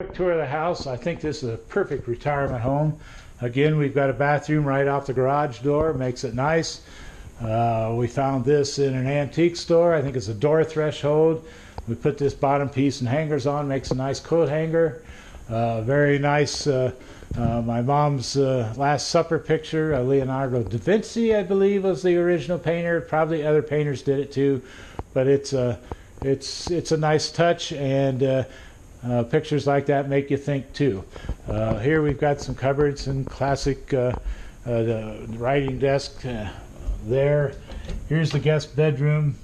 Quick tour of the house. I think this is a perfect retirement home. Again, we've got a bathroom right off the garage door, makes it nice. We found this in an antique store. I think it's a door threshold. We put this bottom piece and hangers on, makes a nice coat hanger. Very nice. My mom's Last Supper picture, Leonardo da Vinci, I believe, was the original painter. Probably other painters did it too, but it's a nice touch, and pictures like that make you think too. Here we've got some cupboards and classic the writing desk there. Here's the guest bedroom.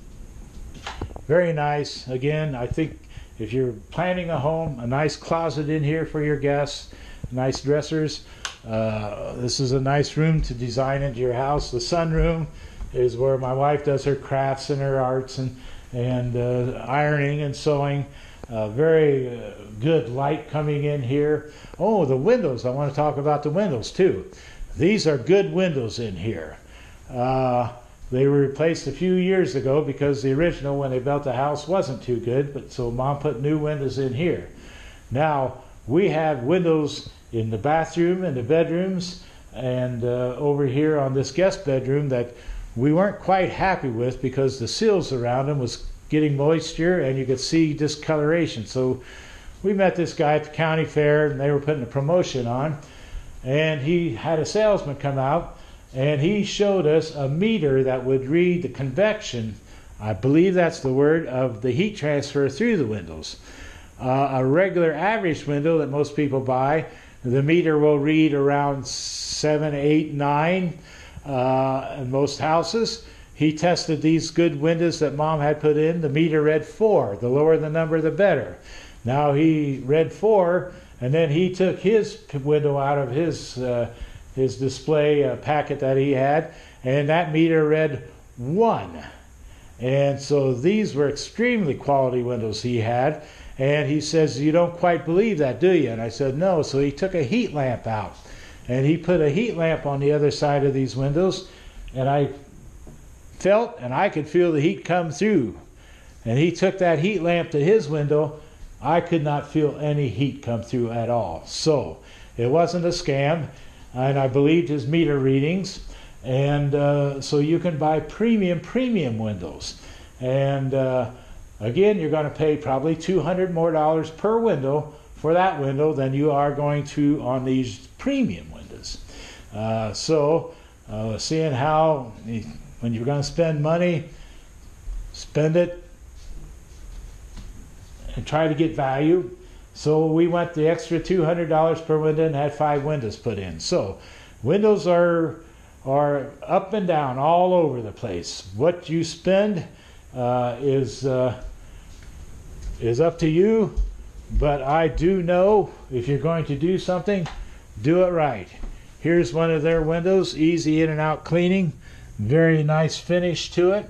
Very nice. Again, I think if you're planning a home, a nice closet in here for your guests, nice dressers. This is a nice room to design into your house. The sunroom is where my wife does her crafts and her arts and ironing and sewing. Very good light coming in here. Oh, the windows. I want to talk about the windows too. These are good windows in here. They were replaced a few years ago because the original, when they built the house, wasn't too good, but so Mom put new windows in here. Now we have windows in the bathroom and the bedrooms, and over here on this guest bedroom that we weren't quite happy with because the sills around them was getting moisture and you could see discoloration. So we met this guy at the county fair, and they were putting a promotion on, and he had a salesman come out and he showed us a meter that would read the convection, I believe that's the word, of the heat transfer through the windows. A regular average window that most people buy, the meter will read around 7, 8, 9 in most houses. He tested these good windows that Mom had put in. The meter read 4. The lower the number, the better. Now he read 4, and then he took his window out of his display packet that he had, and that meter read 1. And so these were extremely quality windows he had. And he says, "You don't quite believe that, do you?" And I said, "No." So he took a heat lamp out, and he put a heat lamp on the other side of these windows, and I felt and I could feel the heat come through. And he took that heat lamp to his window. I could not feel any heat come through at all. So it wasn't a scam, and I believed his meter readings. And so you can buy premium windows. And again, you're going to pay probably $200 more per window for that window than you are going to on these premium windows. Seeing how when you're going to spend money, spend it and try to get value. So we went the extra $200 per window and had 5 windows put in. So windows are up and down all over the place. What you spend is up to you, but I do know if you're going to do something, do it right. Here's one of their windows, easy in and out cleaning, very nice finish to it.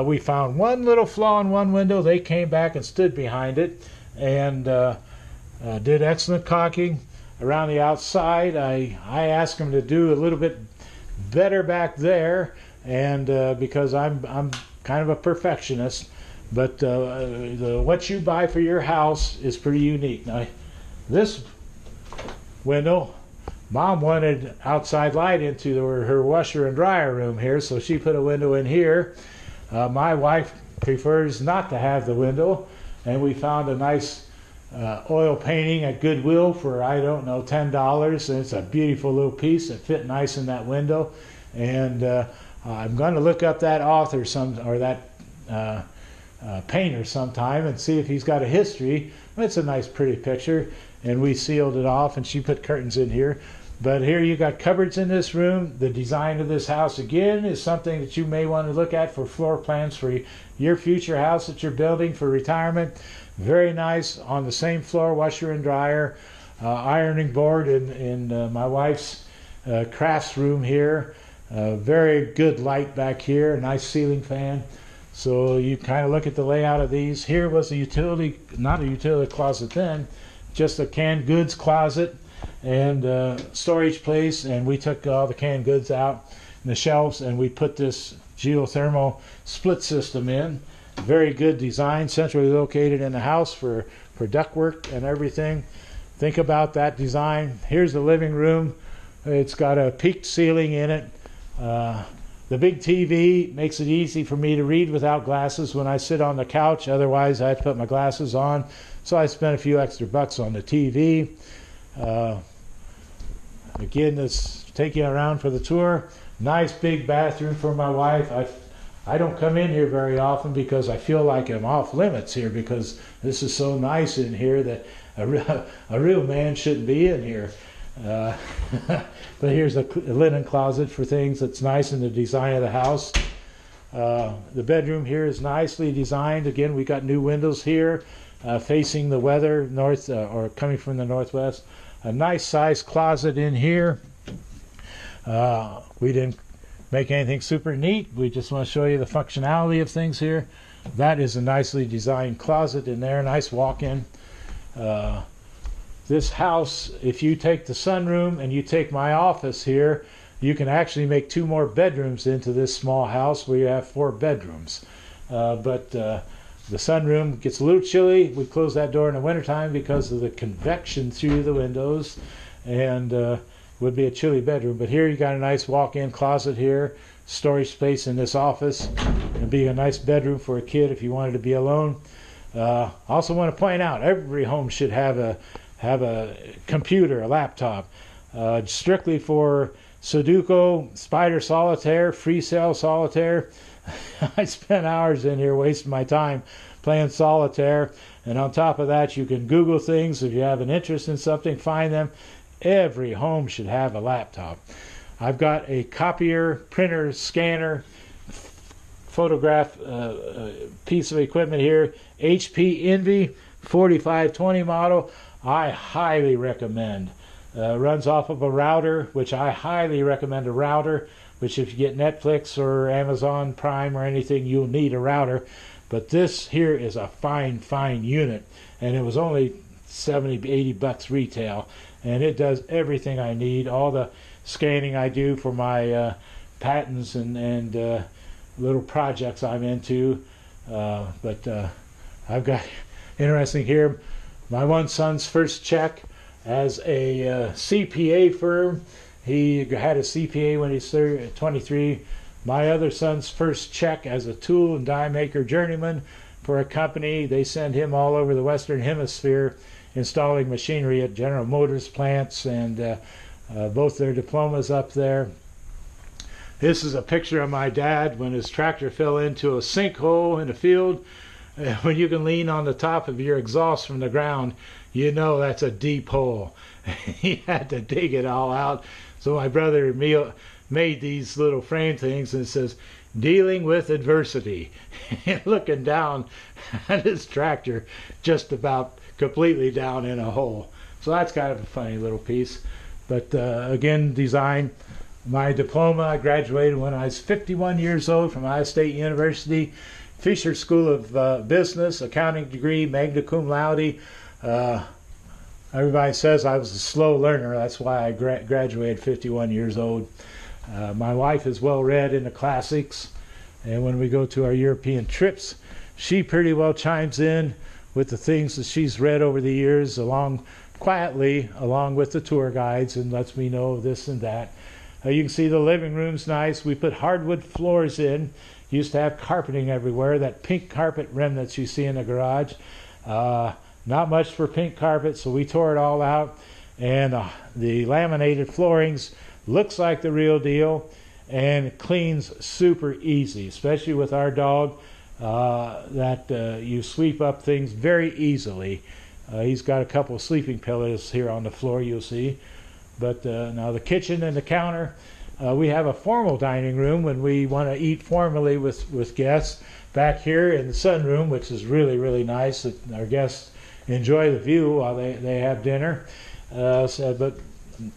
We found one little flaw in one window. They came back and stood behind it and did excellent caulking around the outside. I asked them to do a little bit better back there, and because I'm kind of a perfectionist, but what you buy for your house is pretty unique. Now, this window, Mom wanted outside light into her washer and dryer room here, so she put a window in here. My wife prefers not to have the window, and we found a nice oil painting at Goodwill for, I don't know, $10, and it's a beautiful little piece that fit nice in that window. And I'm going to look up that author that painter sometime and see if he's got a history. It's a nice pretty picture, and we sealed it off, and she put curtains in here. But here you got cupboards in this room. The design of this house again is something that you may want to look at for floor plans for your future house that you're building for retirement. Very nice. On the same floor, washer and dryer, ironing board in my wife's crafts room here. Very good light back here, a nice ceiling fan. So you kind of look at the layout of these. Here was a utility, not a utility closet then, just a canned goods closet and storage place. And we took all the canned goods out in the shelves, and we put this geothermal split system in. Very good design, centrally located in the house for for ductwork and everything. Think about that design. Here's the living room. It's got a peaked ceiling in it. The big TV makes it easy for me to read without glasses when I sit on the couch. Otherwise, I have to put my glasses on. So I spent a few extra bucks on the TV. Again, let's take you around for the tour. Nice big bathroom for my wife. I don't come in here very often because I feel like I'm off limits here, because this is so nice in here that a real man shouldn't be in here. But here's a linen closet for things that's nice in the design of the house. The bedroom here is nicely designed. Again, we got new windows here facing the weather north or coming from the northwest. A nice sized closet in here. We didn't make anything super neat. We just want to show you the functionality of things here. That is a nicely designed closet in there. Nice walk-in. This house, if you take the sunroom and you take my office here, you can actually make 2 more bedrooms into this small house where you have 4 bedrooms. But the sunroom gets a little chilly. We close that door in the wintertime because of the convection through the windows, and would be a chilly bedroom. But here you got a nice walk-in closet here, storage space in this office, and be a nice bedroom for a kid if you wanted to be alone. Also want to point out, every home should have a computer, a laptop, strictly for Sudoku, Spider Solitaire, Free Cell Solitaire. I spent hours in here wasting my time playing solitaire, and on top of that you can Google things. If you have an interest in something, find them. Every home should have a laptop. I've got a copier, printer, scanner, photograph piece of equipment here, HP Envy 4520 model. I highly recommend. Runs off of a router, which I highly recommend a router, which if you get Netflix or Amazon Prime or anything, you'll need a router. But this here is a fine unit, and it was only 70, 80 bucks retail, and it does everything I need. All the scanning I do for my patents and little projects I'm into. But I've got interesting here. My one son's first check as a CPA firm. He had a CPA when he was 23. My other son's first check as a tool and die maker journeyman for a company. They send him all over the Western Hemisphere installing machinery at General Motors plants, and both their diplomas up there. This is a picture of my dad when his tractor fell into a sinkhole in a field. When you can lean on the top of your exhaust from the ground, you know that's a deep hole. He had to dig it all out. So my brother made these little frame things, and it says, "Dealing with adversity." And looking down at his tractor, just about completely down in a hole. So that's kind of a funny little piece. But again, design. My diploma, I graduated when I was 51 years old from Iowa State University. Fisher School of Business, accounting degree, magna cum laude. Everybody says I was a slow learner. That's why I graduated 51 years old. My wife is well read in the classics, and when we go to our European trips, she pretty well chimes in with the things that she's read over the years, quietly along with the tour guides, and lets me know this and that. You can see the living room's nice. We put hardwood floors in. Used to have carpeting everywhere, that pink carpet remnants you see in the garage. Not much for pink carpet, so we tore it all out. And the laminated floorings looks like the real deal and cleans super easy, especially with our dog, that you sweep up things very easily. He's got a couple of sleeping pillows here on the floor, you'll see. But now the kitchen and the counter. We have a formal dining room when we want to eat formally with guests. Back here in the sunroom, which is really nice. Our guests enjoy the view while they have dinner. But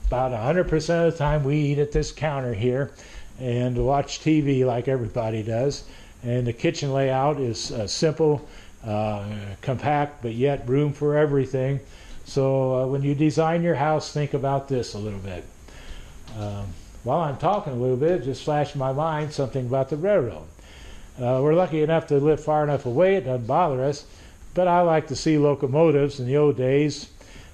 about 100% of the time we eat at this counter here and watch TV like everybody does. And the kitchen layout is simple, compact, but yet room for everything. So when you design your house, think about this a little bit. While I'm talking a little bit, just flashed in my mind something about the railroad. We're lucky enough to live far enough away, it doesn't bother us, but I like to see locomotives in the old days,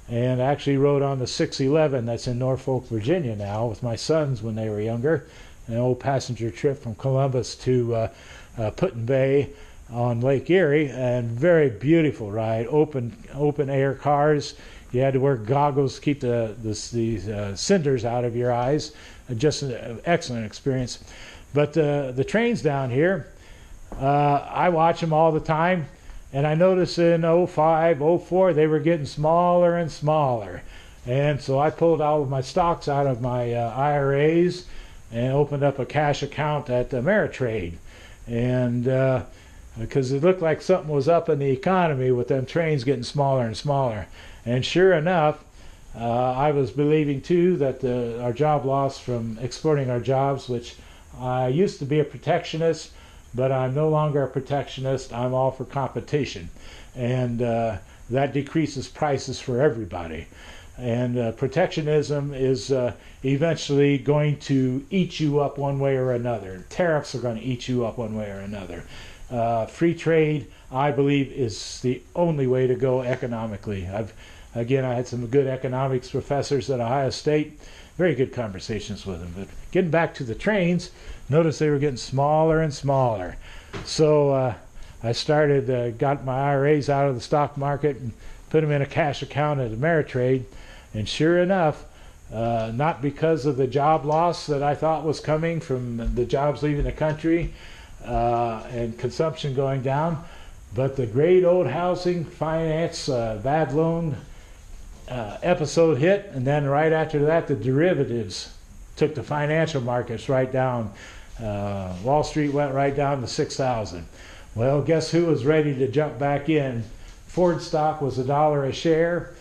and I actually rode on the 611 that's in Norfolk, Virginia now with my sons when they were younger, an old passenger trip from Columbus to Put-in-Bay on Lake Erie, and very beautiful ride. Open air cars. You had to wear goggles to keep the cinders out of your eyes. Just an excellent experience. But the trains down here, I watch them all the time, and I noticed in '05, '04 they were getting smaller and smaller. And so I pulled all of my stocks out of my IRAs and opened up a cash account at Ameritrade. And because it looked like something was up in the economy with them trains getting smaller and smaller. And sure enough, I was believing too that our job loss from exporting our jobs, which I used to be a protectionist, but I'm no longer a protectionist. I'm all for competition. And that decreases prices for everybody. And protectionism is eventually going to eat you up one way or another. Tariffs are going to eat you up one way or another. Free trade, I believe, is the only way to go economically. I had some good economics professors at Ohio State. Very good conversations with them. But getting back to the trains, notice they were getting smaller and smaller. So I started, got my IRAs out of the stock market and put them in a cash account at Ameritrade. And sure enough, not because of the job loss that I thought was coming from the jobs leaving the country and consumption going down, but the great old housing finance bad loan episode hit, and then right after that the derivatives took the financial markets right down. Wall Street went right down to 6,000. Well, guess who was ready to jump back in? Ford stock was $1 a share.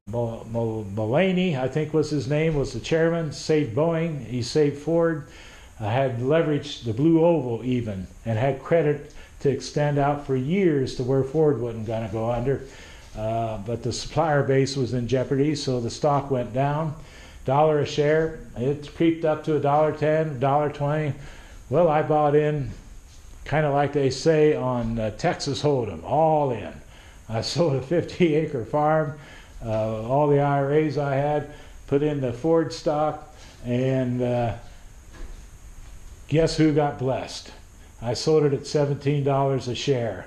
Mullaney, I think was his name, was the chairman, saved Boeing, he saved Ford, had leveraged the Blue Oval even, and had credit to extend out for years to where Ford wasn't going to go under. But the supplier base was in jeopardy, so the stock went down. $1 a share, it creeped up to $1.10, $1.20. Well, I bought in, kind of like they say on Texas Hold'em, all in. I sold a 50-acre farm, all the IRAs I had, put in the Ford stock, and guess who got blessed? I sold it at $17 a share.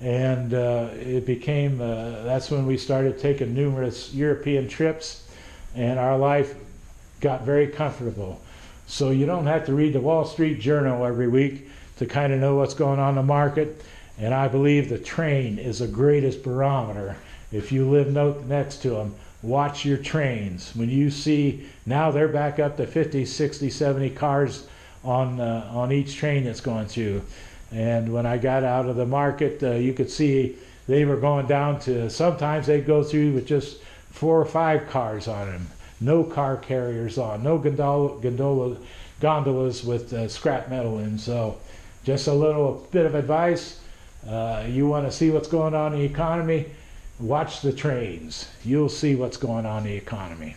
And it became, that's when we started taking numerous European trips, and our life got very comfortable. So you don't have to read the Wall Street Journal every week to kind of know what's going on in the market. And I believe the train is the greatest barometer. If you live next to them, watch your trains. When you see, now they're back up to 50, 60, 70 cars on each train that's going through. And when I got out of the market, you could see they were going down to, sometimes they'd go through with just 4 or 5 cars on them. No car carriers on, no gondolas with scrap metal in. So just a little bit of advice. You want to see what's going on in the economy, watch the trains. You'll see what's going on in the economy.